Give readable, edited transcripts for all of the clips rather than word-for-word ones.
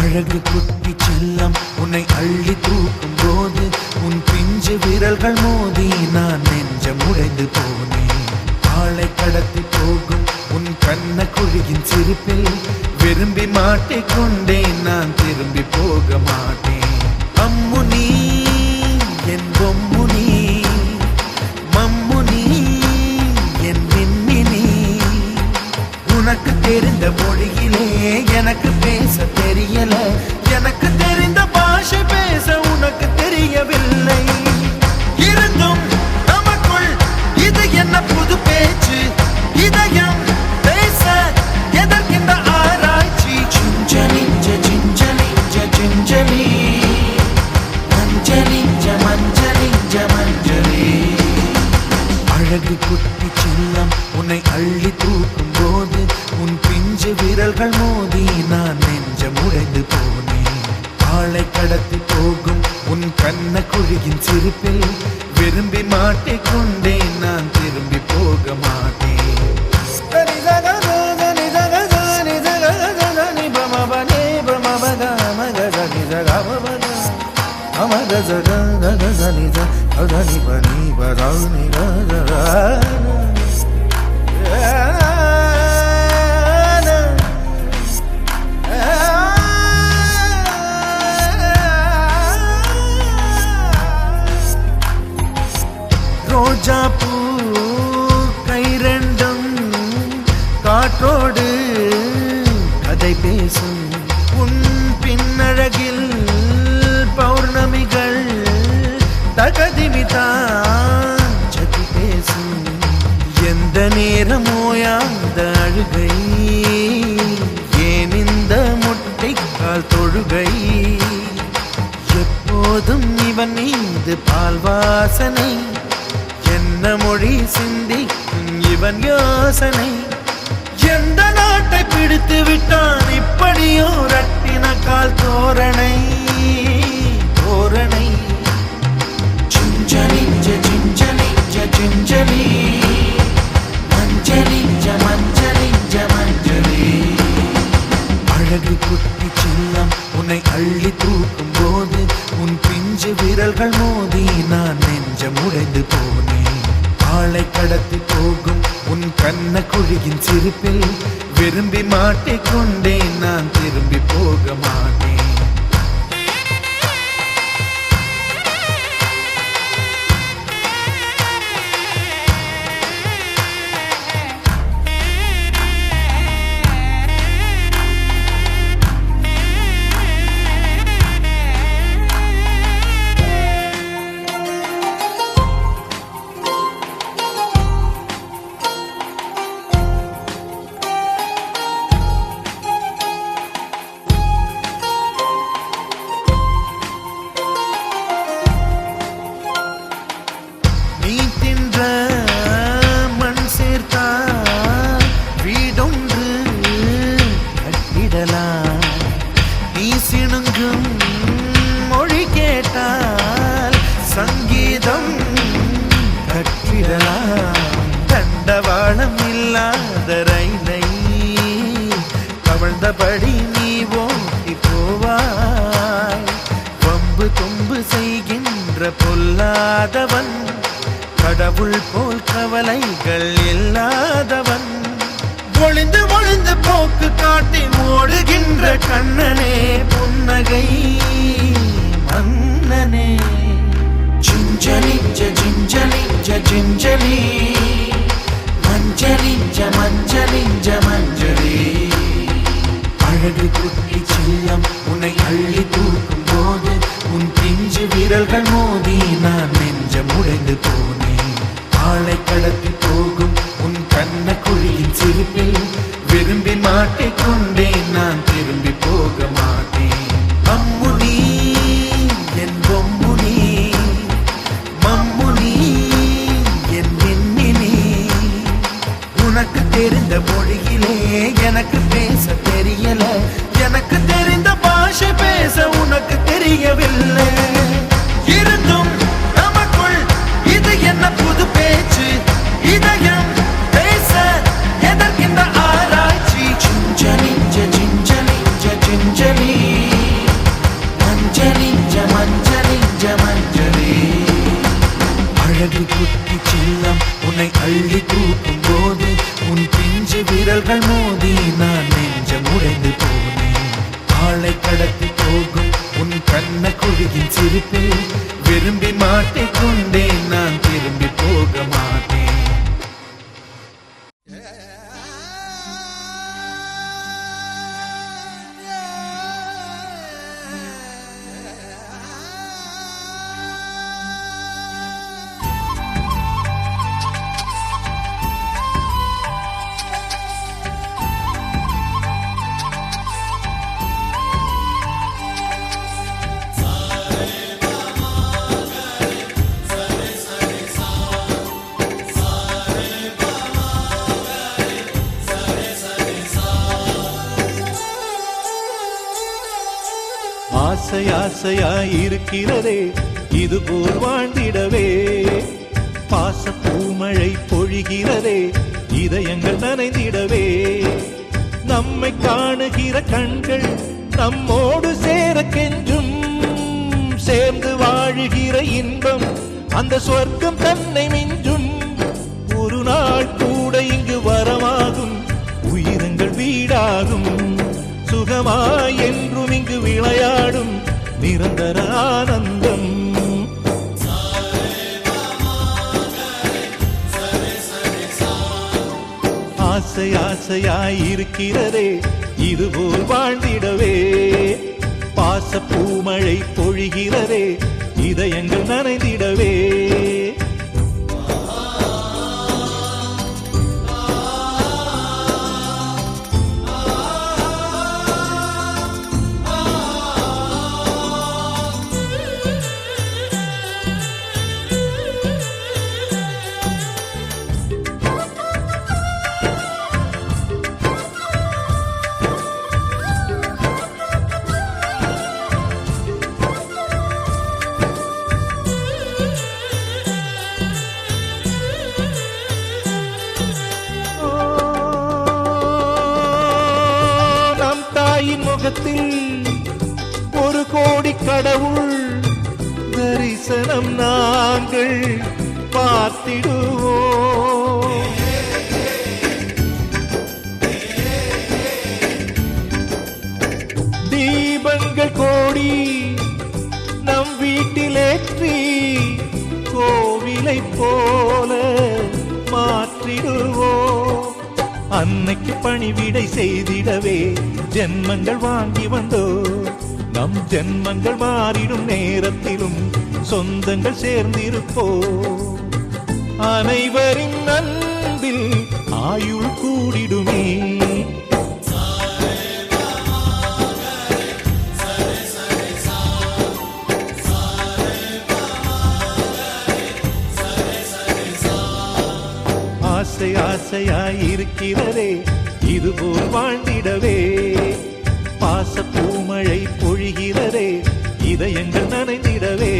அழகு குட்டி செல்லம் உன்னை அள்ளி தூக்கும் போது உன் பிஞ்சு விரல்கள் மோதி நான் நெஞ்சம் உடைந்து போனேன். ஆளை கடத்தி போகும் உன் கண்ண குழியின் சிரிப்பில் விரும்பி மாட்டிக்கொண்டேன். நான் திரும்பி போக மாட்டேன். அம்முனி என் பொம்முனி, மம்முனி என் மின்மினி. உனக்கு தெரிந்த மொழியிலே எனக்கு பேச தெரியல. எனக்கு தெரிந்த பாஷை பேச உனக்கு தெரியவில்லை. இருந்தும் நமக்குள் இது என்ன புது பேச்சு? இதயம் பேச எதற்கின்ற ஆராய்ச்சி? Gingelly gingelly gingelly மஞ்சளி மஞ்சளி மஞ்சளி. அழகு குட்டி செல்லம் உன்னை அள்ளி தூக்கும் போது உன் பிஞ்சு விரல்கள் மோதி நான் நெஞ்சம் உடைந்து போனேன். ஆளை கடத்தி போகும் உன் கண்ண குழியின் சிரிப்பில் விரும்பி மாட்டிக்கொண்டேன். நான் திரும்பி போக மாட்டேன். ரோஜா பூ கை ரெண்டும் காற்றோடு கதை பேசும். உன் பின்னழகில் பௌர்ணமிகள் தகதிமிதான் சதி பேசும். எந்த நேரமோயாந்த அழுகை, ஏன் இந்த முட்டைக்கால் தொழுகை? எப்போதும் இவன் மீது பால் வாசனை, என்ன மொழி சிந்திக்கும் இவன் யோசனை? எந்த நாட்டை பிடித்து விட்டான் இப்படியோ ரட்டின கால் தோரணை தோரணை. Gingelly gingelly gingelly மஞ்சளி மஞ்சளி மஞ்சளி. அழகு குட்டி செல்லம் உன்னை அள்ளி தூக்கும் போது உன் பிஞ்சு விரல்கள் மோதி நான் நெஞ்சம் உடைந்து போனேன். ஆளை கடத்தி போகும் உன் கண்ண குழியின் சிரிப்பில் விரும்பி மாட்டிக்கொண்டேன். நான் திரும்பி போக மாட்டேன். மண் சேர்த்தால் வீடொன்று கட்டிடலாம். நீ சிணுங்கும் மொழி கேட்டால் சங்கீதம் கட்டிடலாம். தண்டவாளம் இல்லாத ரயிலை கவழ்ந்தபடி நீ ஓட்டி போவாய். வம்பு தும்பு செய்கின்ற பொல்லாதவன், கடவுள் போல் கவலைகள் இல்லாதவன். ஒளிந்து ஒளிந்து போக்கு காட்டி ஓடுகின்ற கண்ணனே புன்னகை மன்னனே. Gingelly gingelly gingelly மஞ்சளி மஞ்சளி மஞ்சளி. அழகு குட்டி செல்லம் உன்னை அள்ளி தூக்கும் போது உன் பிஞ்சு விரல்கள் மோதி நான் நெஞ்சம் உடைந்து போனேன். ஆளை கடத்தி போகும் உன் கண்ண குழியின் சிரிப்பில் விரும்பி மாட்டிக்கொண்டேன். நான் திரும்பி போக மாட்டேன். அம்முனி என் பொம்முனி, மம்முனி என் மின்மினி. உனக்கு தெரிந்த மொழியிலே எனக்கு பேச தெரியல. எனக்கு தெரிந்த பாஷை பேச உனக்கு தெரியவில்லை. இருந்தும் நமக்குள் இது என்ன புது பேச்சு? இதயம் பேச எதற்கின்ற ஆராய்ச்சி? விழியின் சிரிப்பில் விரும்பி மாட்டிக்கொண்டேன், நான் திரும்பி போக மாட்டேன். ஆசை ஆசையாயிருக்கிறதே இதுபோல் வாழ்ந்திடவே, பாச பூமழை பொழிகிறதே இதயங்கள் நனைந்திடவே, நம்மை காணுகிற கண்கள் நம்மோடு சேர கெஞ்சும், சேர்ந்து வாழுகிற இன்பம் அந்த சொர்க்கம் தன்னை மிஞ்சும், ஒரு நாள் கூட இங்கு வரமாகும் உயிரங்கள் வீடாகும், சுகமாய் என்றும் இங்கு விளையாடும் நிரந்தர ஆனந்தம். ஆசை ஆசையாயிருக்கிறதே இதுபோல் வாழ்ந்திடவே, பாச பூமழை பொழிகிறதே இதயங்கள் நனைந்திடவே. முகத்தில் ஒரு கோடி கடவுள் தரிசனம் நாங்கள் பார்த்திடுவோம், தீபங்கள் கோடி நம் வீட்டிலேற்றி கோவிலை போல மாற்றிடுவோம், அன்னைக்கு பணிவிடை செய்திடவே ஜென்மங்கள் வாங்கி வந்தோ, நம் ஜென்மங்கள் மாறிடும் நேரத்திலும் சொந்தங்கள் சேர்ந்திருப்போ, அனைவரின் அன்பில் ஆயுள் கூடிடுமே. ஆசை ஆசையாயிருக்கிறதே இதுபோல் வாழ்ந்திடவே, பாச பூமழை பொழிகிறதே இதயங்கள் நனைந்திடவே.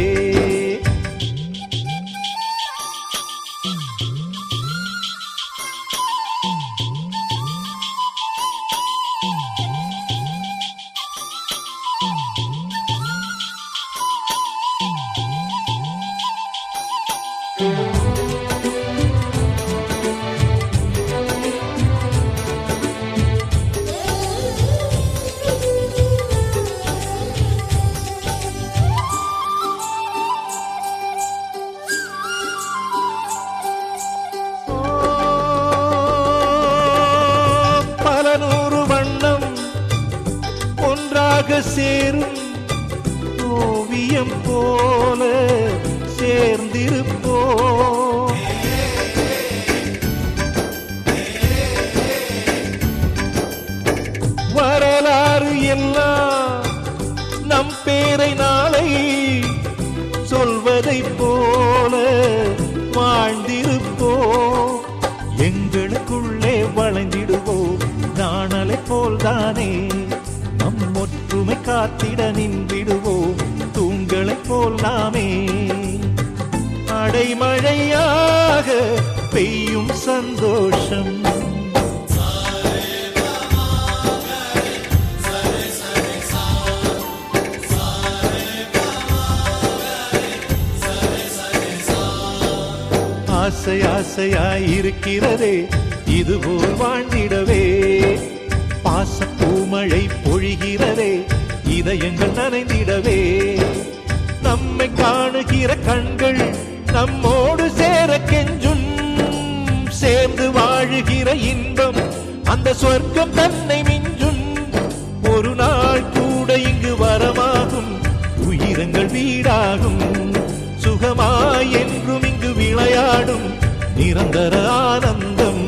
சேரும் ஓவியம் போல சேர்ந்திருப்போம், வரலாறு எல்லாம் நம் பேரை நாளை சொல்வதை போல வாழ்ந்திருப்போம், எங்களுக்குள்ளே வளைந்திடுவோம் நாணலை போல்தானே, நம் ஒற்றுமை காத்திட நின்றிடுவோம் தூண்களை போல் நாமே, அடைமழையாக பெய்யும் சந்தோஷம். ஆசை ஆசையாயிருக்கிறதே இதுபோல் வாழ்ந்திடவே, பாச பூமழை பொழிகிறதே இதயங்கள் நனைந்திடவே, நம்மை காணுகிற கண்கள் நம்மோடு சேர கெஞ்சும். சேர்ந்து வாழுகிற இன்பம் அந்த சொர்க்கம் தன்னை மிஞ்சும். ஒரு நாள் கூட இங்கு வரமாகும், உயிரங்கள் வீடாகும். சுகமாய் என்றும் இங்கு விளையாடும் நிரந்தர ஆனந்தம்.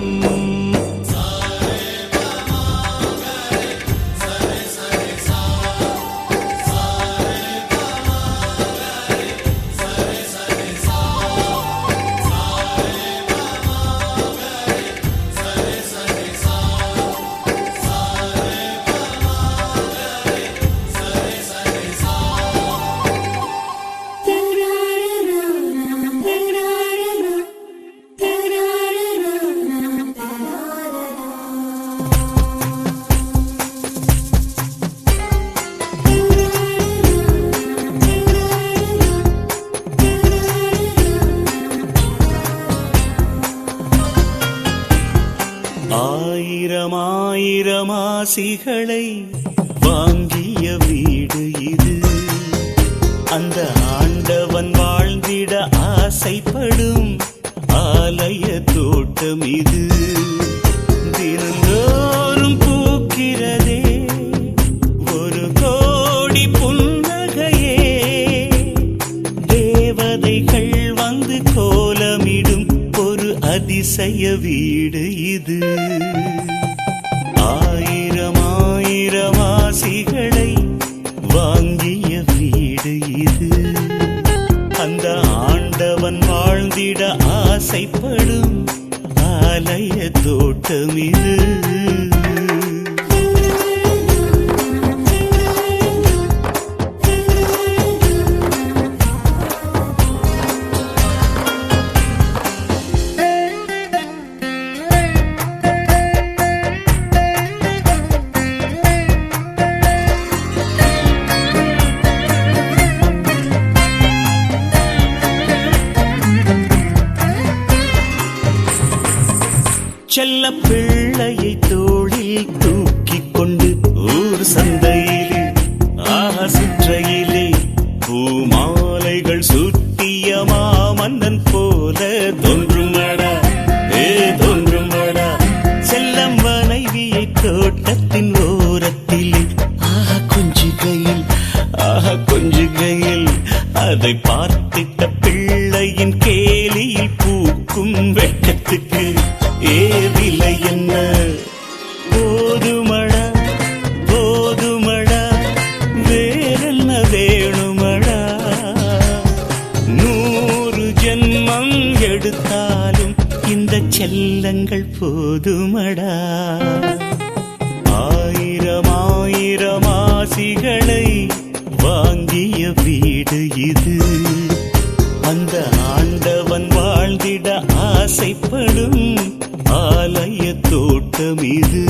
ஆயிரம் ஆயிரம் ஆசிகளை வாங்கிய வீடு இது. அந்த ஆண்டவன் வாழ்ந்திட ஆசைப்படும் ஆலய தோட்டம் இது. தினந்தோறும் பூக்கிறதே ஒரு கோடி புன்னகையே. தேவதைகள் வந்து கோலமிடும் ஒரு அதிசய வீடு இது. ஆயிரம் ஆயிரம் ஆசிகளை வாங்கிய வீடு இது. அந்த ஆண்டவன் வாழ்ந்திட ஆசைப்படும் ஆலய தோட்டம் இது. செல்ல பிள்ளையை தோளில் தூக்கிக் கொண்டு ஊர் சந்தையிலே சுற்றையிலே பூமாலைகள் சுட்டிய மாமன்னன் போல தோன்றுமடா தோன்றுமடா. செல்லம் மனைவியை தோட்டத்தின் ஓரத்திலே கொஞ்சுகையில் அதை பார்த்திட்ட பிள்ளையின் கேலியில் பூக்கும் வெட்கத்துக்கு ஏவிலை என்ன. போதுமடா போதுமடா வேறென்ன வேணுமடா. 100 ஜென்மம் எடுத்தாலும் இந்த செல்லங்கள் போதுமடா. ஆயிரம் ஆயிரம் ஆசிகளை வாங்கிய வீடு இது. அந்த ஆண்டவன் வாழ்ந்திட ஆசைப்படும் ஆலய தோட்டம் இது.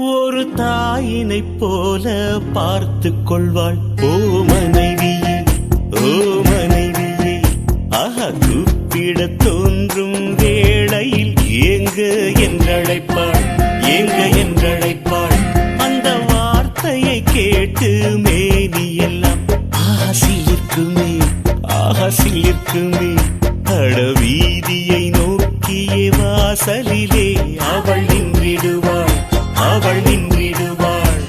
ஒரு தாயினை போல பார்த்து கொள்வாள் ஓ மனைவியே கூப்பிட தோன்றும் வேளையில் ஏங்க என்றழைப்பாள். அந்த வார்த்தையை கேட்டு மேனியெல்லாம் சிலிர்க்குமே. அடவீதியை நோக்கிய வாசலிலே அவள் நின்றிடுவாள்.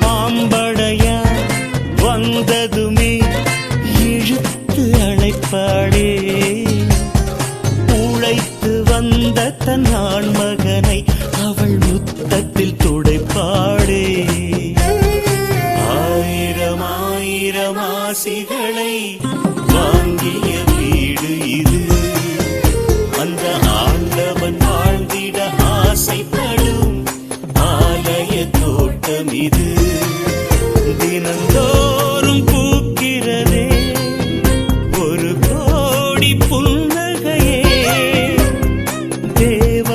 பாம்படையா வந்ததுமே இழுத்து அழைப்பாளே. உழைத்து வந்த தன் ஆண்மகனை அவள் முத்தத்தில் துடைப்பாளே. ஆயிரம் ஆயிரம் ஆசிகளை வாங்கிய வீடு இது. அந்த ஆண்டவன் வாழ்ந்திட ஆசைப்படும் ஆலய தோட்டம் இது. தினந்தோறும் பூக்கிறதே ஒரு கோடி புன்னகையே. தேவ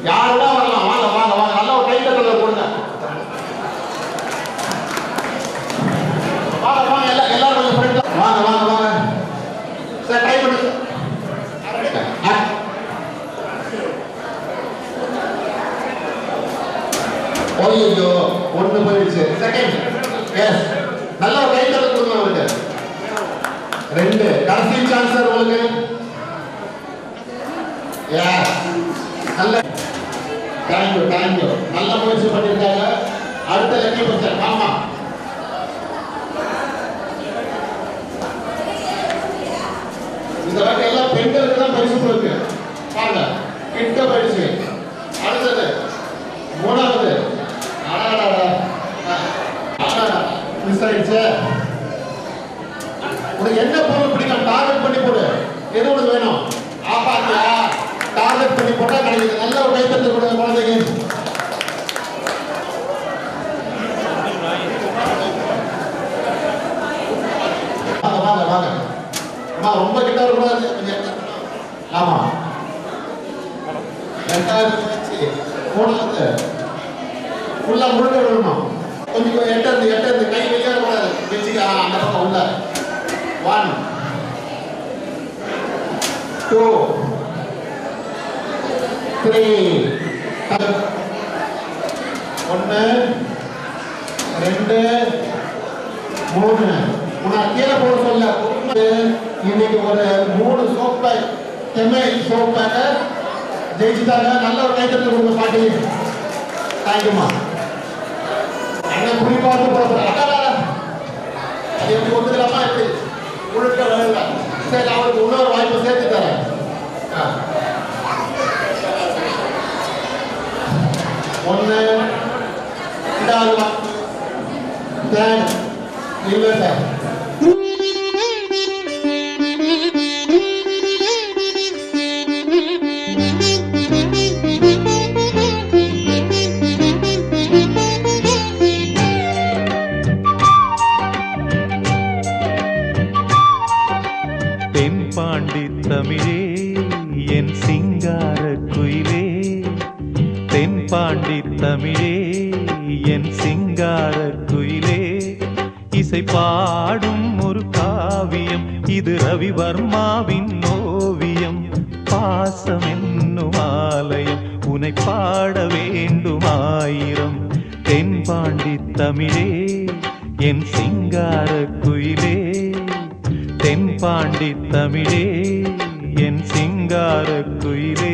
யாரெல்லாம் வரலாம், வாங்க வாங்க வாங்க, நல்ல ஒரு கை தட்டல கொடுங்க. வாங்க வாங்க, எல்லாரும் கொஞ்சம் ஃப்ரெண்ட்ல வாங்க வாங்க வாங்க சார், ட்ரை பண்ணுங்க. ஓய்யோ, ஒன்று போயிடுச்சு. செகண்ட், எஸ், நல்ல ஒரு கை தட்டல் கொடுங்க அவருக்கு. 2, கடைசி சான்ஸ் சார் உங்களுக்கு. எஸ், நல்ல தேங்க்யூ தேங்க்யூ, நல்ல முயற்சி பண்ணியிருக்காங்க. அடுத்த லக்கி பர்சன், ஆமா இந்த வாட்டி எல்லாம் பெண்களுக்கு தான் பரிசு இருக்கு. பாருங்க, கிட்ட பரிசு. அடுத்தது 3வது. மிஸ் ஆயிடுச்சு. உனக்கு என்ன பொருள் பிடிக்கும் டார்கெட் பண்ணி போடு. எது உனக்கு வேணும்? ஆபாத்தியா டார்கெட் பண்ணி போட்டா கிடைக்குது. நல்ல ஒரு கைத்தட்டு கொடுங்க குழந்தைக்கு. வாங்க வாங்க வாங்க, அம்மா ரொம்ப கிட்ட வரக்கூடாது. ஆமா, 2வது முயற்சி. 3வது ஃபுல்லா முழுக்க விடணும். கொஞ்சம் எட்டது கை வெளியே வரக்கூடாது. வச்சுக்க அந்த பக்கம் உள்ள. 1 2 3 1 2 3. உனக்கு கீழே போட சொல்ல. இன்னைக்கு ஒரு 3 சோப் பேக், கெமிக்கல் சோப் பேக்கை ஜெயிச்சுட்டாங்க. நல்ல ஒரு கைத்தட்டு கொடுங்க பாட்டி. தேங்க்யூமா. என்ன குறிப்பாக போட அது எப்படி ஒத்துக்கலாமா? எப்படி முழுக்க வரல. சரி, அவருக்கு இன்னொரு வாய்ப்பு சேர்த்து தரேன். 1 2 தேங்க் இல்லை சார். தென்பாண்டி தமிழே என் சிங்கார குயிலே, தென்பாண்டி தமிழே என் சிங்கார குயிலே, இசை பாடும் ஒரு காவியம் இது ரவிவர்மாவின் ஓவியம். பாசம் என்னும் ஆலயம் உனை பாட வேண்டும் 1000. தென்பாண்டி தமிழே என் சிங்கார குயிலே, தென்பாண்டி தமிழே என் சிங்கார குயிலே.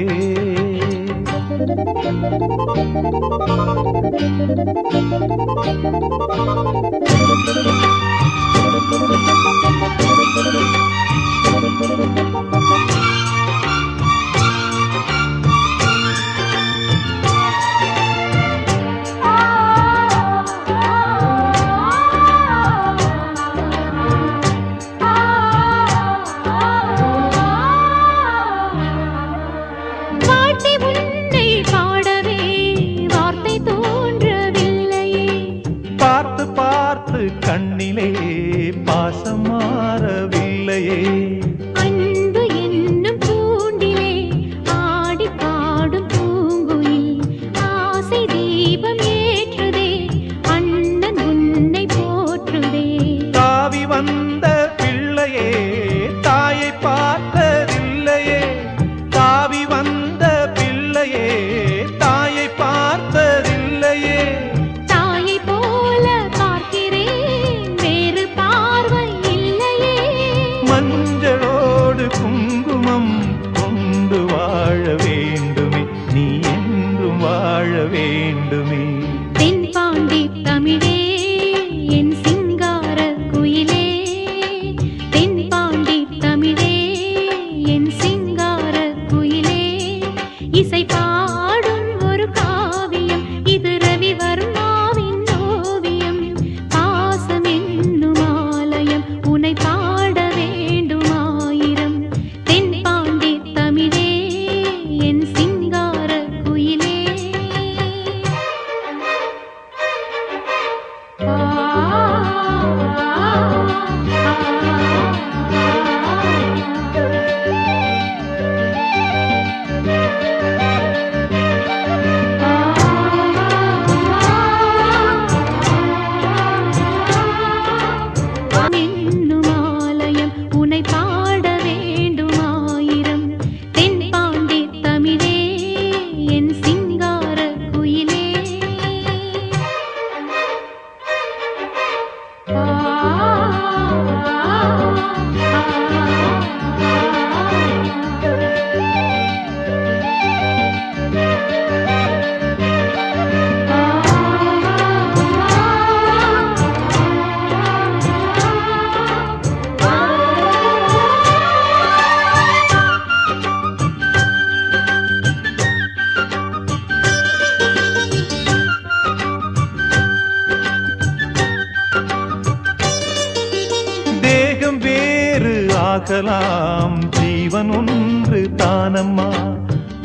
பார்க்கலாம் ஜீவன் ஒன்று தானம்மா.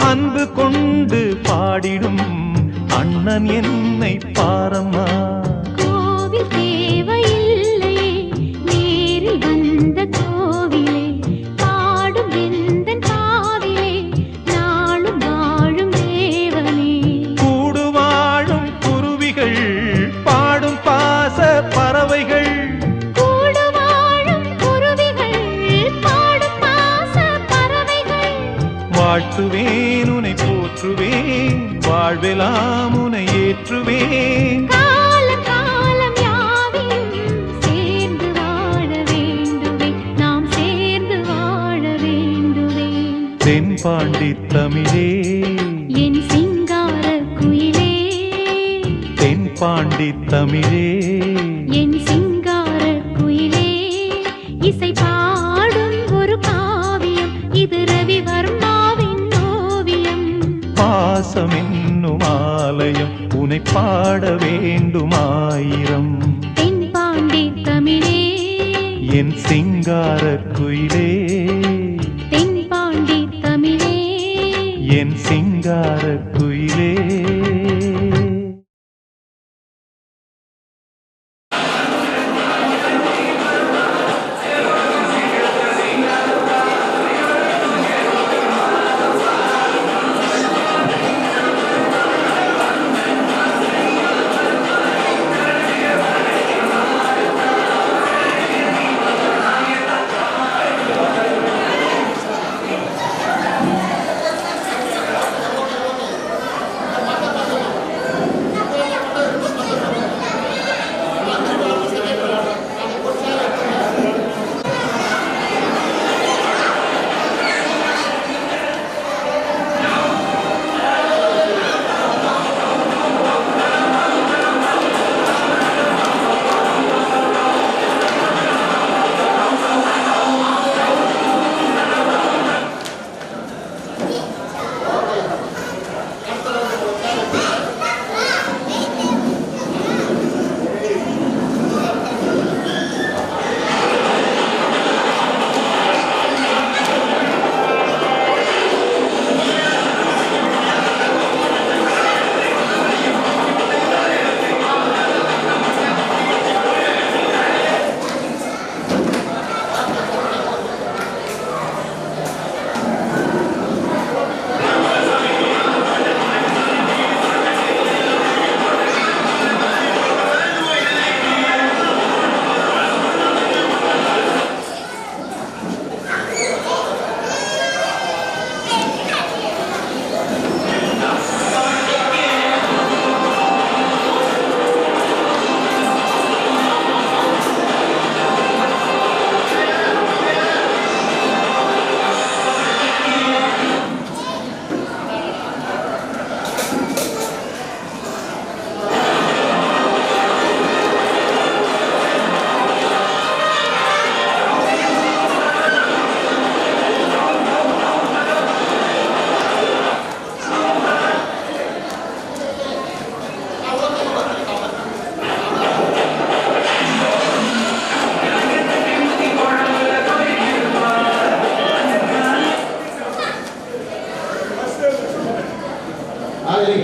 அன்பு கொண்டு பாடிடும் அண்ணன் என்னை பாரம்மா. கோவில் தேவையில்லை நேரில் வந்த கோவிலே, பாடும் எந்தன் காதிலே நாளும் வாழும் தேவனே. கூடு வாழும் குருவிகள் பாடும் பாச பறவைகள், கூடு வாழும் குருவிகள் பாடும் பாச பறவைகள். வாழ்த்துவேன் உனை போற்றுவேன், வாழ்வெல்லாம் உனை ஏற்றுவேன். காலம் காலம் யாவையும் சேர்ந்து வாழ வேண்டுவே, நாம் சேர்ந்து வாழ வேண்டுவே. தென்பாண்டி தமிழே என் சிங்கார குயிலே, தென்பாண்டி தமிழே என் சிங்கார குயிலே. இசை பாடும் ஒரு காவியம், இது ரவிவர்மாவின் ஓவியம். பாசம் என்னும் ஆலயம் உனை பாட வேண்டுமாயிரம். தென்பாண்டி தமிழே என் சிங்கார குயிலே, தென்பாண்டி தமிழே. என் சிங்கார குயிலே.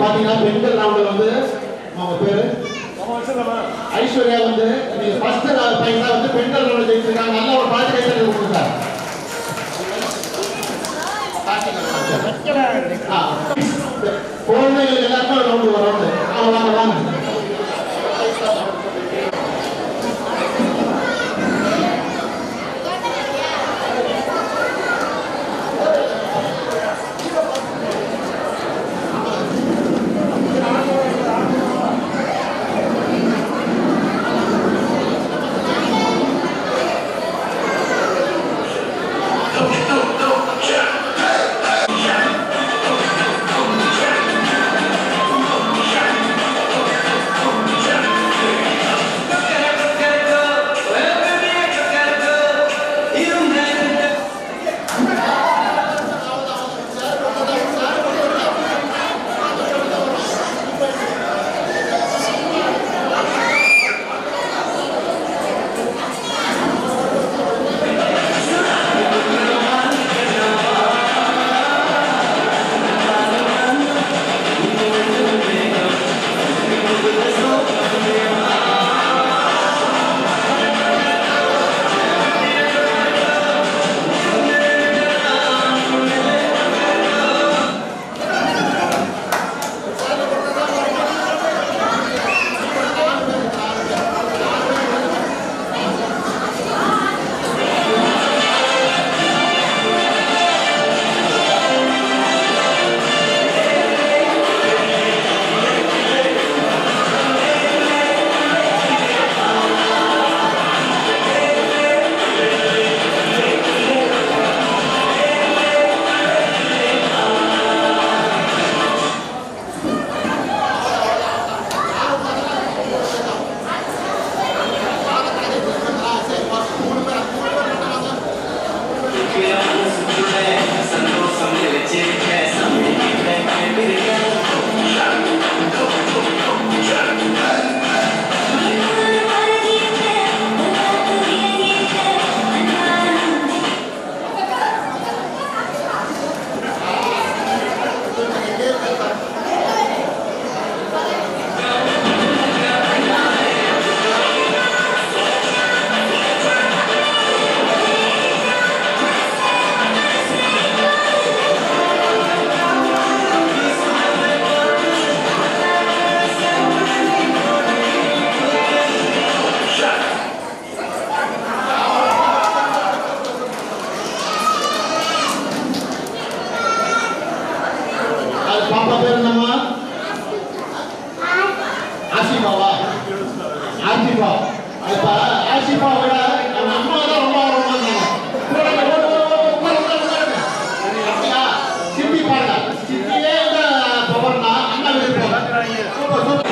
பாத்தீங்கன்னா பெண்கள் ரவுண்ட்ல வந்து அவங்க பேரு ஐஸ்வர்யா வந்து ஃபர்ஸ்ட் பையன் தான் வந்து பெண்கள் ரவுண்ட்ல ஜெயிச்சிருக்காங்க. நல்ல ஒரு பாட்டு கைத்தறி கொடுங்க சார். குழந்தைகள் எல்லாருக்கும் ரவுண்டு ஒரு ரவுண்டு. வாங்க வாங்க. பாப்பா பேர் என்னம்மா? ஆசிஃபாவா? ஆசிஃபா. இப்ப ஆசிஃபாவோட நம்ம அம்மா தான் ரொம்ப ஆர்வமா அப்படியா? சித்தி பாருங்க, சித்தியே இந்த பவர்னா அண்ணா விருப்பம். Super super.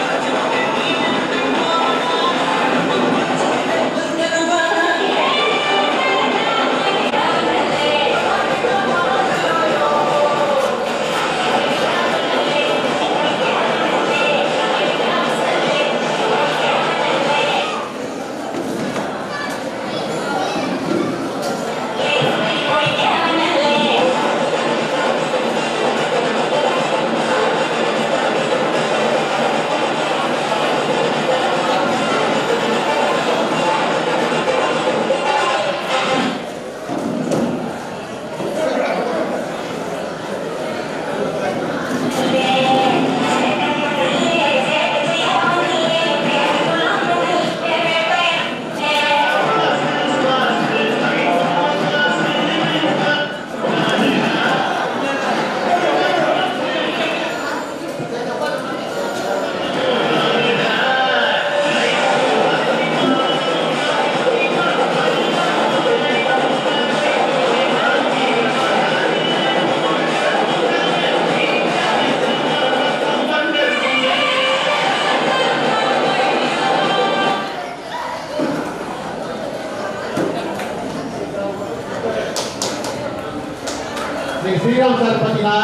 ஸ்ரீராம் சார் பார்த்தீங்கன்னா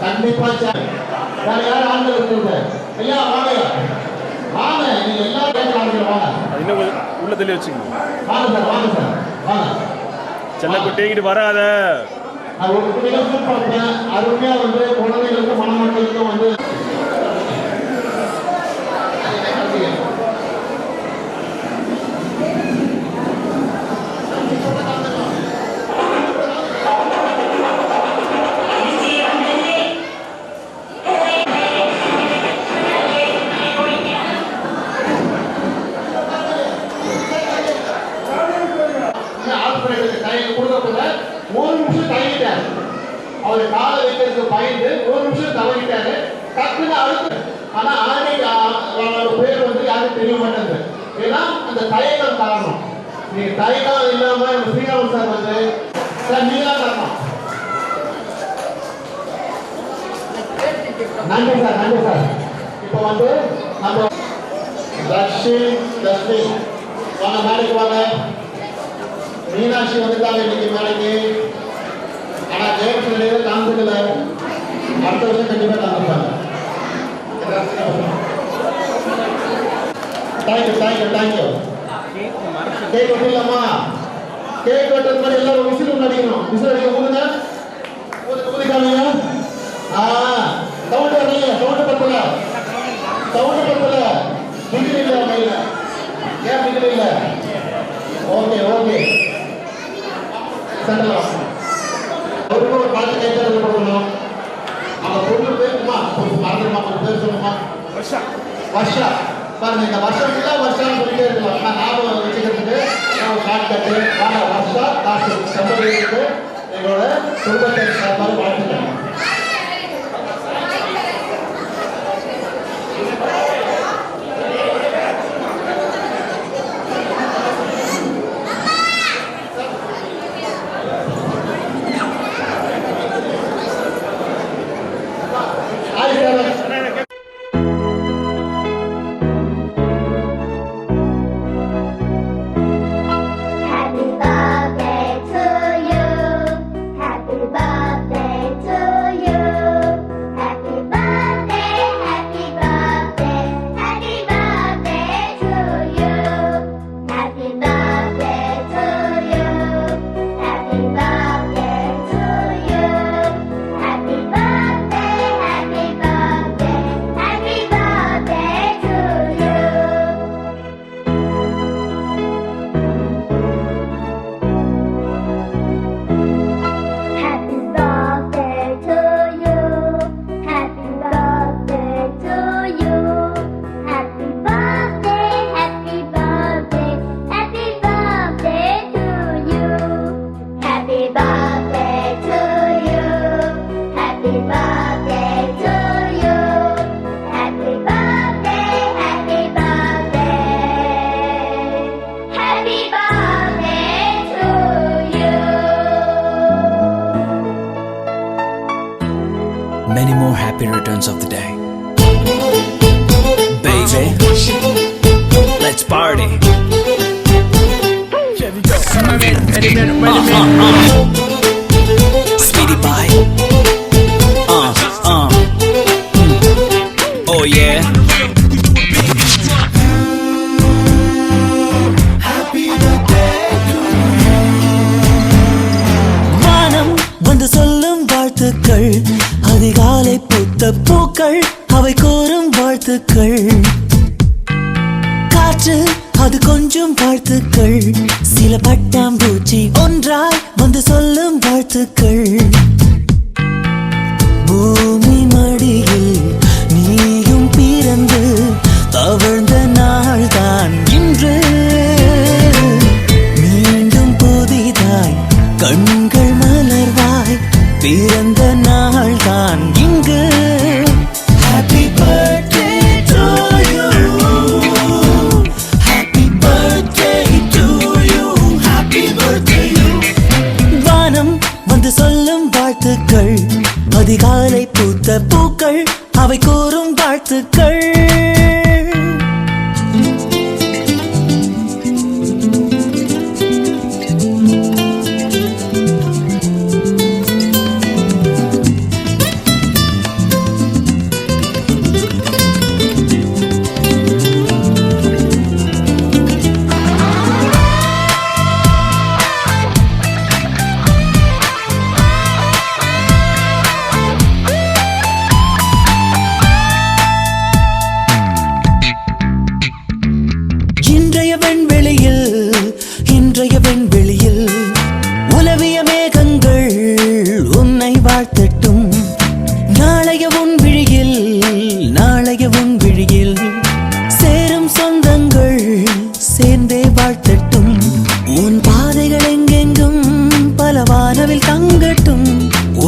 கண்டிப்பா வேற யாரும் ஆண்கள் இருக்கிறது ஐயா வாங்க வாங்க, நீங்க எல்லாரும் பேச ஆரம்பிக்கிறோம். வாங்க இன்னும் உள்ள தள்ளி வச்சுக்கோங்க. வாங்க சார், வாங்க சார், வாங்க. சென்னை குட்டிக்கிட்டு வராத. நான் ஒரு நிகழ்ச்சி பார்த்தேன், அருமையா வந்து குழந்தைகளுக்கும் மணமக்களுக்கும் வந்து அவர் காலை வைக்கிறதுக்கு பயந்து ஒரு நிமிஷம் தவறிட்டாரு, டக்குன்னு அடுத்து. ஆனா அவனோட பேர் வந்து யாரும் தெரிய மாட்டேங்குது. ஏன்னா அந்த தயக்கம் காரணம். நீங்க தயக்கம் இல்லாம ஸ்ரீராமன் சார் வந்து சார் நீங்க தான் காரணம். நன்றி சார், நன்றி சார். இப்போ வந்து நம்ம தர்ஷினி வாங்க, மேடைக்கு வாங்க. மீனாட்சி வந்துட்டாங்க இன்னைக்கு மேடைக்கு. ஆனா தேவசனையில காமிக்கல, அடுத்த வருஷம் கண்டிப்பா காமிப்பாங்க. Thank you thank you thank you. கேக் வெட்டிடலாமா? கேக் வெட்டுறது மாதிரி எல்லாரும் விசில் அடிக்கணும். விசில் அடிக்க ஊதுங்க, ஊதிக்காமீங்க. சவுண்ட் வரலையே, சவுண்ட் பத்தல, சவுண்ட் பத்தல. பிகில் இல்லை கையில, ஏன் பிகில் இல்லை? ஓகே ஓகே, சென்டர் ஒரு பாட்டு கைத்தறது கொடுக்கணும். அவங்க பொண்ணு பேருமா மறந்துடுமா? கொஞ்சம் பேர் சொல்லுமா? வர்ஷா. பாருங்க, இந்த வருஷம் ஃபுல்லாக வருஷான்னு சொல்லிட்டே இருக்கலாம். ஆனால் ஞாபகம் வச்சுக்கிறதுக்கு காட்டு கட்டு வாங்க. வர்ஷா காசு சம்பளிக்கு எங்களோட குடும்பத்தை சார்பாக வாழ்த்துக்கள். Happy birthday to you. Happy birthday to many more happy returns of the day. Baby, let's party. Speedy pie. Oh yeah. வானம் வந்து சொல்லும் வாழ்த்துக்கள், அதிகாலை பூத்த பூக்கள் அவை கோரும் வாழ்த்துக்கள். காற்று அது கொஞ்சம் வாழ்த்துக்கள், சில பட்டாம்பூச்சி ஒன்றாய் வந்து சொல்லும் வாழ்த்துக்கள். பூமி மடியில் நீயும் பிறந்து தவழ்ந்த நாள்தான் இன்று. மீண்டும் புதிதாய் கண்கள் மலர்வாய் பிறந்த நாள்தான் இங்கு. Happy birthday to you. Happy birthday to you. Happy birthday you. வானம் வந்து சொல்லும் வாழ்த்துக்கள், அதிகாலை பூத்த பூக்கள் அவை கூறும் வாழ்த்துக்கள். இன்றைய வெண்வெளியில் உலவிய மேகங்கள் உன்னை வாழ்த்தட்டும். நாளைய உன் விழியில் சேரும் சொந்தங்கள் சேர்ந்தே வாழ்த்தட்டும். உன் பாதைகள் எங்கெங்கும் பல வானவில் தங்கட்டும்.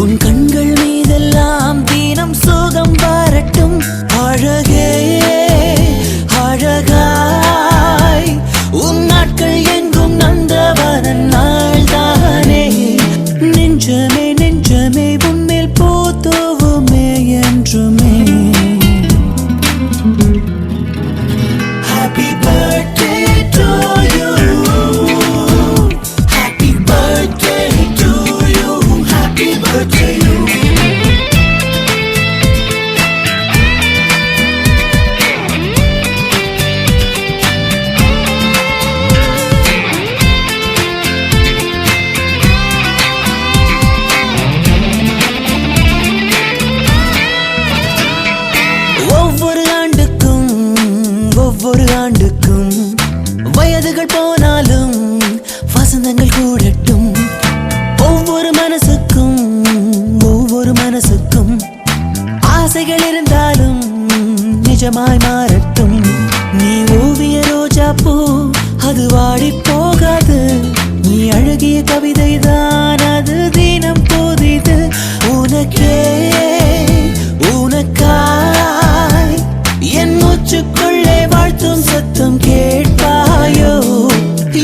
உன் கண்கள் மீதெல்லாம் தீனம் சோகம் வரட்டும். அழகே அழகாய் உன் நாட்கள் எங்கும் நந்தவனன் நாள்தானே. நெஞ்சமே நெஞ்சமே உன்மேல் போத்துவுமே என்றுமே. Happy birthday to you. Happy birthday to you. Happy birthday you. ஒவ்வொரு ஆண்டுக்கும் வயதுகள் போனாலும் வசந்தங்கள் கூடட்டும். ஒவ்வொரு மனசுக்கும் ஆசைகள் இருந்தாலும் நிஜமாய் மாறட்டும். நீ ஓவிய ரோஜா பூ அது வாடி போகாது. நீ அழகிய கவிதை தான் அது தினம் புதிது. உனக்கே உனக்காய் என் மூச்சுக்குள்ளே வாழ்த்தும் சத்தம் கேட்பாயோ.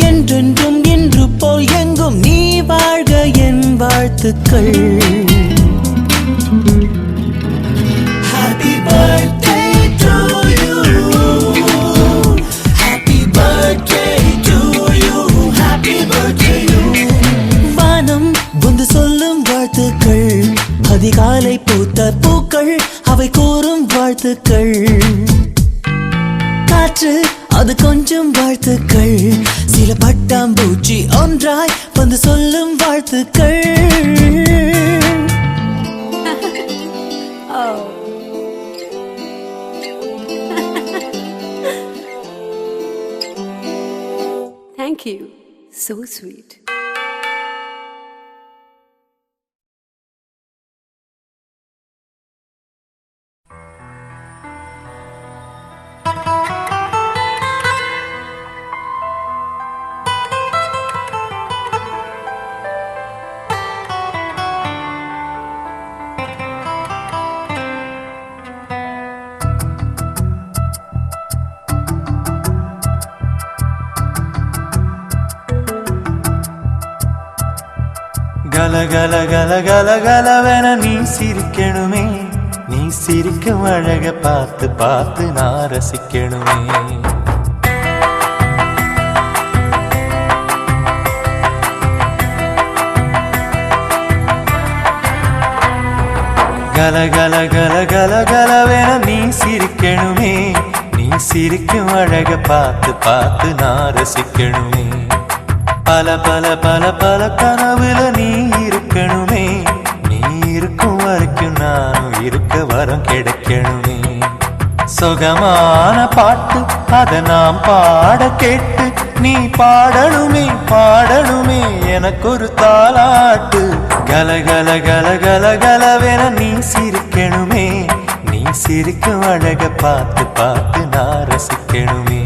என்றென்றும் இன்று போல் எங்கும் நீ வாழ்க என் வாழ்த்துக்கள். Happy birthday to you. Happy birthday to you. Happy birthday you. வானம் வந்து சொல்லும் வாழ்த்துக்கள், அதிகாலை பூத்த பூக்கள் அவை கூறும் வாழ்த்துக்கள். காற்று அது கொஞ்சம் வாழ்த்துக்கள், சில பட்டாம்பூச்சி ஒன்றாய் வந்து சொல்லும் வாழ்த்துக்கள். Oh. Thank you. So sweet. கல கல கல கல கலவென நீ சிரிக்கணுமே. நீ சிரிக்கும் அழக பார்த்து பார்த்து நான் ரசிக்கணுமே. கல கல கல கல கலவென நீ சிரிக்கணுமே. நீ சிரிக்கும் அழக பார்த்து பார்த்து நான் ரசிக்கணுமே. பல பல பல பல கனவுல நீ இருக்கணுமே. நீ இருக்கும் வரைக்கும் நானும் இருக்க வரம் கிடைக்கணுமே. சுகமான பாட்டு அத நாம் பாட கேட்டு நீ பாடணுமே பாடணுமே எனக்கு ஒரு தாலாட்டு. கல கல கல கல கலவென நீ சிரிக்கணுமே. நீ சிரிக்கும் அழக பார்த்து பார்த்து நான் ரசிக்கணுமே.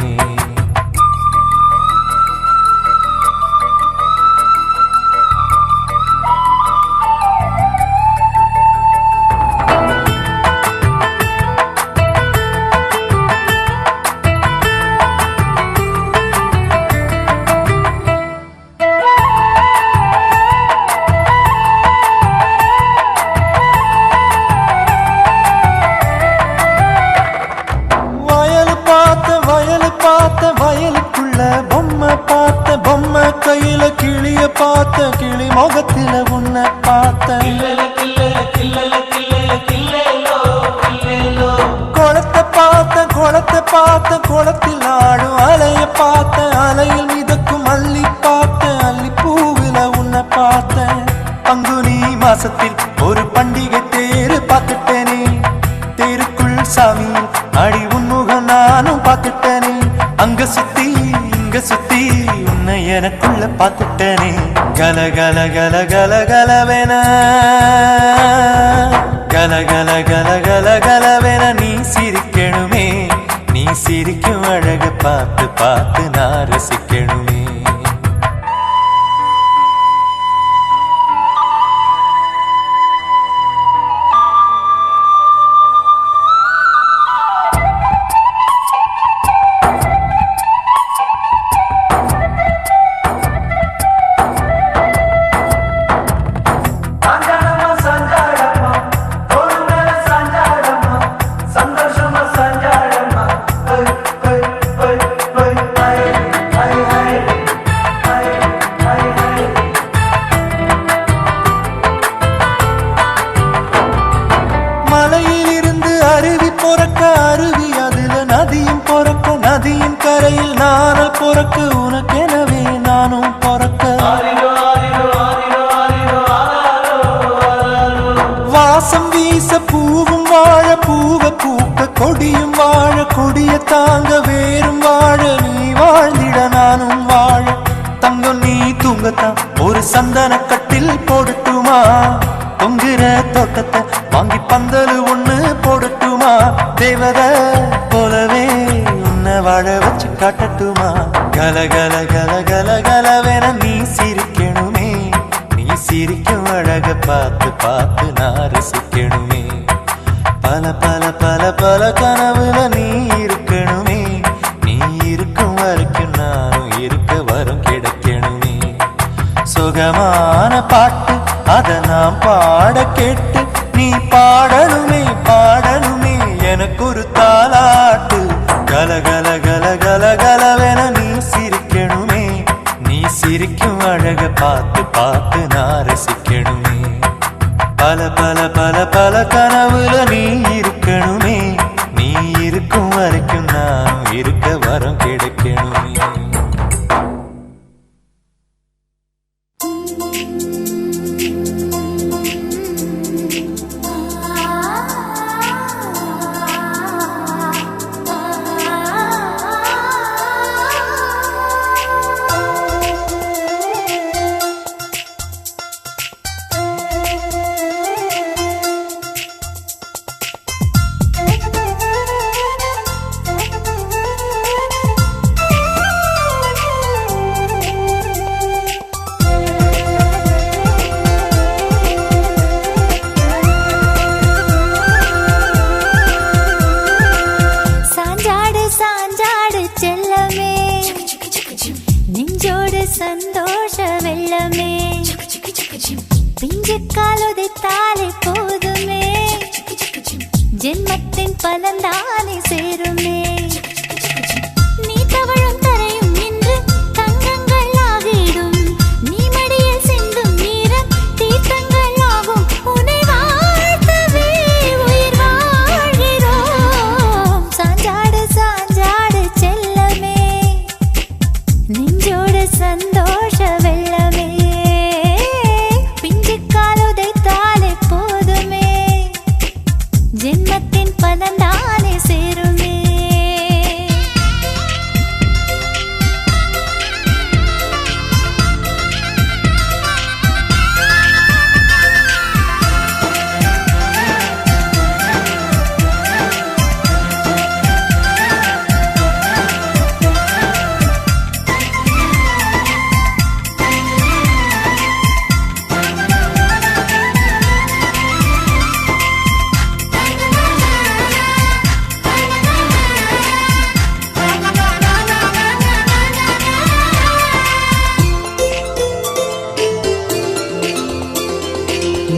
வயலுக்குள்ள பொம்மை பார்த்த பொம்மை கையில கிளிய பார்த்த கிளி முகத்தில உன்னை பார்த்த. குளத்தை பார்த்த குளத்தை பார்த்த குளத்தில் ஆடும் அலைய பார்த்த அலையில் மிதக்கும் அள்ளி பார்த்த அள்ளி பூவில உன்னை பார்த்த. பங்குனி மாசத்தில் ஒரு பண்டிகை தேரு பார்த்துட்டேனே. தேருக்குள் சாமியில் அடி உன்முகம் நானும் பார்த்துட்டேனே. அங்க சுத்தி இங்க சுத்தி உன்னை எனக்குள்ள பார்த்துட்டேனே. கல கல கல கல கலவென கல கல கல கல கலவென நீ சிரிக்கணுமே. நீ சிரிக்கும் அழக பார்த்து பார்த்து நான் ரசிக்கணுமே. மலையிலிருந்து அருவி பொறக்க அருவி அதுல நதியும் பொறக்க நதியின் கரையில் நானல் பொறக்க உனக்கெனவே நானும் பொறக்க. வாசம் வீச பூவும் வாழ பூவ பூக்க கொடியும் வாழ கொடிய தாங்க வேறும் வாழ நீ வாழ்ந்திட நானும் வாழ. தங்கம் நீ தூங்கத்தான் ஒரு சந்தன கட்டில் போடட்டுமா. தொங்குற தோட்டத்தை வாங்கி பந்தல் ஒண்ணு போடட்டுமா. தேவதை போலவே உன்னை வாழ வச்சு காட்டட்டுமா. கல கல கல கல கலவென நீ சிரிக்கணுமே. நீ சிரிக்கும் அழக பார்த்து பார்த்து நான் ரசிக்கணுமே. பல பல பல பல கனவுல நீ இருக்கணுமே. நீ இருக்கும் வரைக்கும் நானும் இருக்க வரம் கிடைக்கணுமே. சுகமான பாட்டு அத நாம் பாட கேட்டு நீ பாடணுமே பாடணுமே எனக்கு ஒரு தாலாட்டு. கல கல கல கல கலவென நீ சிரிக்கணுமே. நீ சிரிக்கும் அழக பார்த்து பார்த்து நான் ரசிக்கணுமே. பல பல பல பல கனவுல நீ இருக்கணுமே. நீ இருக்கும் வரைக்கும் நான் இருக்க வரம் கிடைக்கணுமே. சந்தோஷ வெள்ளமே பிஞ்சு காலுதைத்தாலே போதுமே பலந்தானே சேருமே. நீ தவழும் தரையும் நின்று தங்கங்கள் ஆகிடும். நீ மடியில் சிந்தும் நீரம் தீர்த்தங்கள் ஆகும். உன்னை வாழ்த்தவே உயிர் வாழ்கிறோம். சாஞ்சாடு சாஞ்சாடு செல்லமே, நெஞ்சோடு சந்தோஷ வெள்ளமே. பிஞ்சு கால் உதைத்தாலே போதுமே, ஜென்மத்தின் பலந்தானே சேருமே.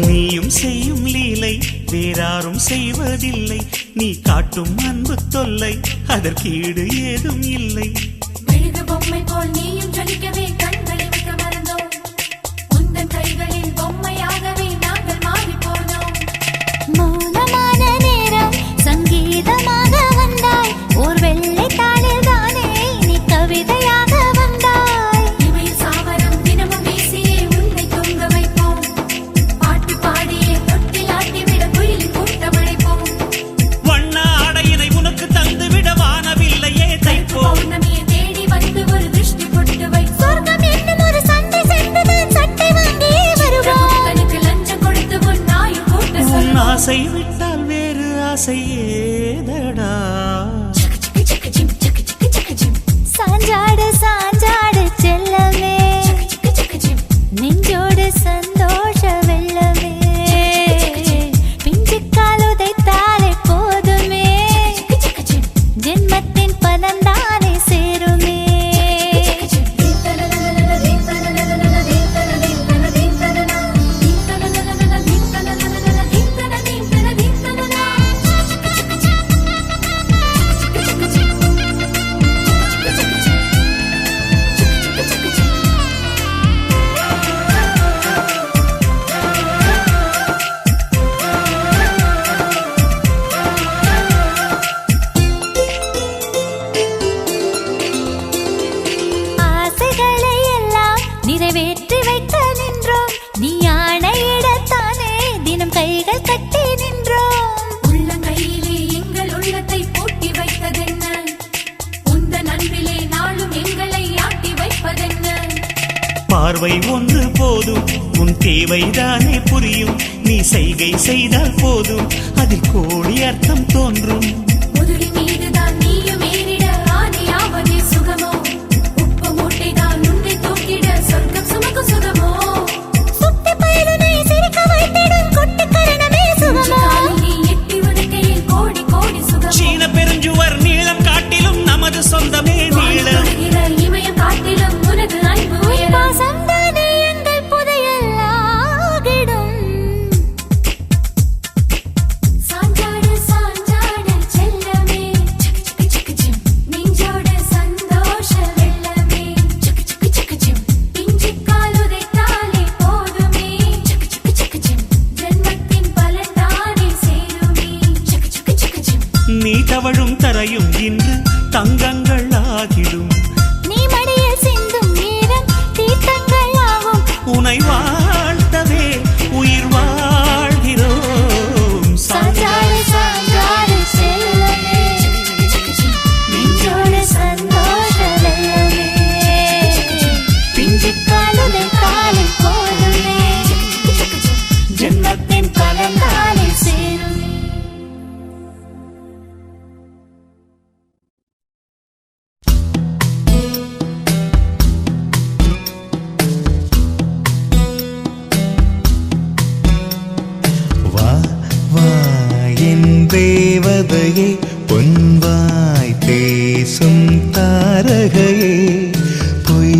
நீயும் செய்யும் லீலை வேறாரும் செய்வதில்லை. நீ காட்டும் அன்பு தொல்லை அதற்கீடு ஏதும் இல்லை. மெழுகு பொம்மை போல் நீயும் ஜொலிக்கவே கண்களை வைக்க மறந்தோம். உந்தன் கைகளில் பொம்மையாகவே நாங்கள் மாறி போனோம். மௌனமான நேரம் சங்கீதமாக வந்தாய். ஓர் வெள்ளை தாளில் தானே நீ கவிதையாக வந்தாய். இவையில் சாவரம் தினமும் வீசியே உன்னை தொங்க வைப்போம். பாட்டு பாடியே தொட்டில் ஆட்டிவிட குயிலின் கூட்டம் அழைப்போம். வண்ண ஆடையினை உனக்கு தந்துவிட வானவில்லையே தைப்போம். பௌர்ணமியை தேடி வந்து ஒரு திருஷ்டி பொட்டு வை. சொர்க்கம் என்னும் ஒரு சண்டை சென்றுதான் சட்டை வாங்கியே வருவோம். தனக்கு லஞ்சம் கொடுத்து உன் நாயும் கூட்ட உன் சொல்லுவோம். ஆசை விட்டால் வேறு ஆசை ஏதடா. சாஞ்சாடு சாஞ்சாடு செல்லமே, நெஞ்சோடு சந்தோஷ வெள்ளமே. பிஞ்சு கால் உதைத்தாலே போதுமே, ஜென்மத்தின் பலந்தானே சேருமே. ஆசைகளை எல்லாம் நிறைவேற்றி வைக்க நின்றோம். நீ ஆணையிடத்தானே தினம் கைகள் கட்டி நின்றோம். உள்ளங்கையிலே எங்கள் உள்ளத்தை பூட்டி வைத்ததென்ன? உந்தன் அன்பிலே நாளும் எங்களை ஆட்டி வைப்பதென்ன? பார்வை ஒன்று போதும் உன் தேவைதானே புரியும். நீ செய்கை செய்தால் போதும் அதில் கோடி அர்த்தம் தோன்றும். முதுகி மீதுதான் நீயும் ஏறிட ஆணையாவதே சுகமோ? உப்பு மூட்டைதான் உன்னை தூக்கிட சொர்க்கம் சுமக்கும் சுகமோ? சுத்தி பயலுனை சிரிக்க வைத்திடும் கொட்டு கரணமே சுகமோ? நீ எட்டி உனக்கையில் கோடி கோடி சுகமோ? சீன பெருஞ்சுவர் நீளம் காட்டிலும் நமது சொந்தமே நீளம். இமயம் காட்டிலும் உனது அன்பு பாசம் தானே எங்கள் புதையல் ஆகிடும். சாஞ்சாடு சாஞ்சாடு செல்லமே, நெஞ்சோடு சந்தோஷ வெள்ளமே. பிஞ்சு கால் உதைத்தாலே போதுமே, ஜென்மத்தின் பலன்தானே சேருமே. நீ தவழும் தரையும் இன்று தங்கங்கள் ஆகிடும். நீ மடியில் சிந்தும் நீரம் தீர்த்தங்கள் ஆகும். உனை வாழ்த்தவே உயிர் வாழ்கிறோம். சாஞ்சாடு சாஞ்சாடு செல்லமே, நெஞ்சோடு சந்தோஷ வெள்ளமே. பிஞ்சு கால் உதைத்தாலே போதுமே, ஜென்மத்தின் பலன்தானே சேருமே. தேவதையே பொன்வாய் பேசும் தாரகையே பொய்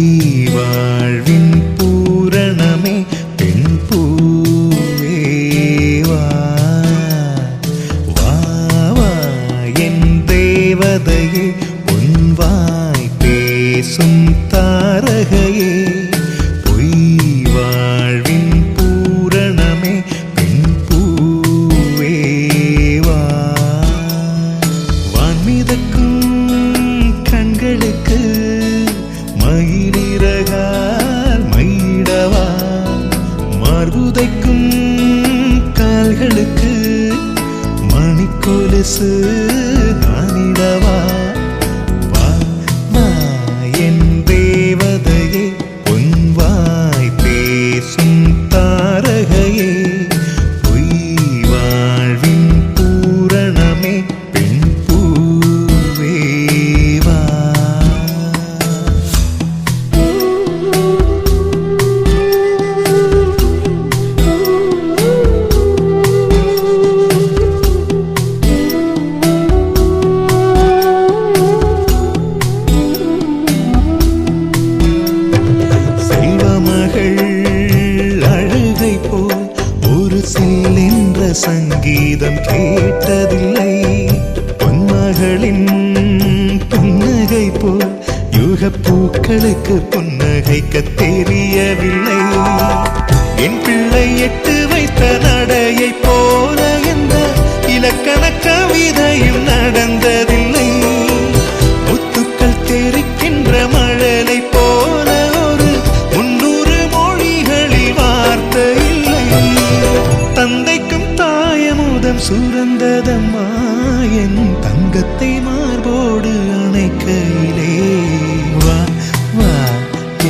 வாழ்வின் பூரணமே பெண் பூவே வா வா வா கொலுசு நானிடவா வா வா என் தேவதையே பொன்வாய் பேசும் தாரகையே பொய் வாழ்வின் பூரணமே பெண் பூவே வா சங்கீதம் கேட்டதில்லை பொன்மகளின் புன்னகை போல் யுக பூக்களுக்கு புன்னகைக்க தெரியவில்லை என் பிள்ளை எட்டு வைத்த நடையை போல என்ற இலக்கண கவிதையும் நடந்ததில்லை முத்துக்கள் தெரிக்கின்ற மழலை போல ஒரு 300 மொழிகளில் வார்த்தை இல்லை தந்தைக்கும் தாயமுதம் சுரந்ததம்மா என் தங்கத்தை மார்போடு அணைக்கையிலே வா வா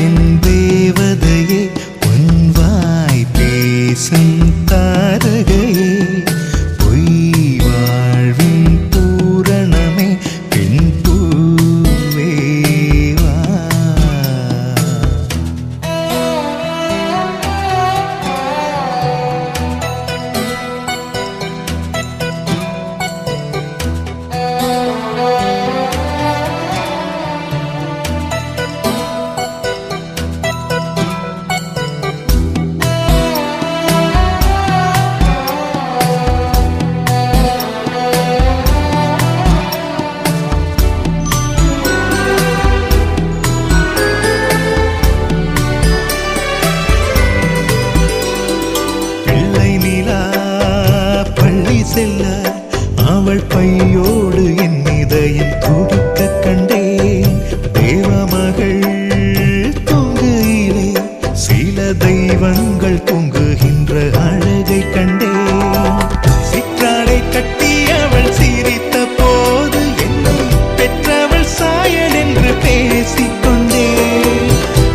என் தேவதையே பொன்வாய் பேசும் தாரகையே பொய் வாழ்வின் பூரணமே பெண் பூவே வா செல்ல அவள் பையோடு என் இதயம் துடிக்க கண்டேன் தேவமகள் தூங்குயிலே சில தெய்வங்கள் தூங்குகின்ற அழகை கண்டேன் சிற்றாடை கட்டி அவள் சிரித்த போது என்னை பெற்றவள் சாயல் என்று பேசிக்கொண்டேன்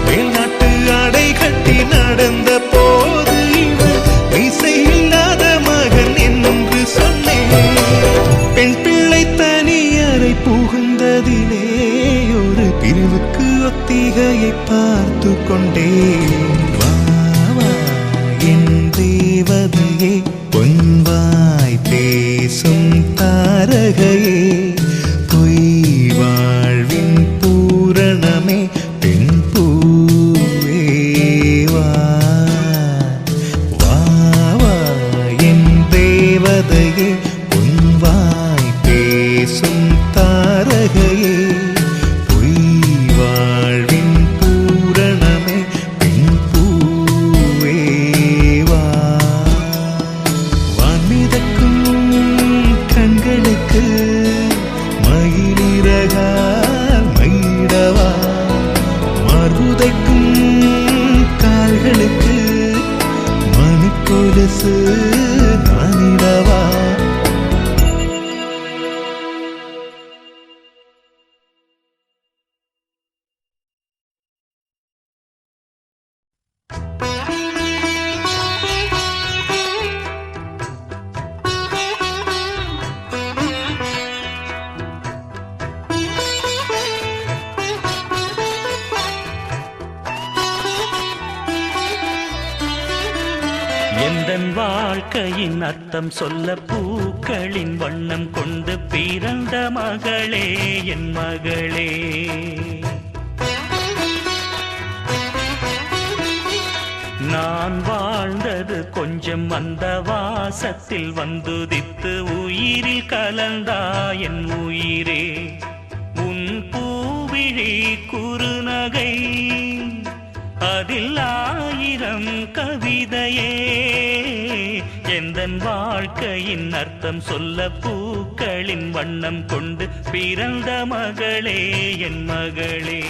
மேல்நாட்டு ஆடை கட்டி நடந்த போது இவள் இசையில்லாத மகன் என்று சொன்னேன் பெண் பிள்ளை தனியறை புகுந்ததிலே ஒரு பிரிவுக்கு ஒத்திகையை பார்த்து கொண்டேன் வா வா என் தேவதையே பொன்வாய் பேசும் தாரகையே பொய் வாழ்வின் பூரணமே பெண் பூவே வா வா வா என் தேவதையே பொன்வாய் பேசும் தாரகையே பொய் வாழ்வின் பூரணமே பெண் பூவே வா வான்மிதக்கும் கண்களுக்கு மயிலிறகால் மயிடவா மார்புதைக்கும் கால்களுக்கு மணிக்கொலுசு நானிடவா எந்தன் வாழ்க்கையின் அர்த்தம் சொல்ல பூக்களின் வண்ணம் கொண்டு பிறந்த மகளே என் மகளே நான் வாழ்ந்தது கொஞ்சம் அந்த வாசத்தில் வந்துதித்து உயிரில் கலந்தா என் உயிரே உன் பூவிழி குறுநகை அதில் 1000 கவிதையே எந்தன் வாழ்க்கையின் அர்த்தம் சொல்ல பூக்களின் வண்ணம் கொண்டு பிறந்த மகளே என் மகளே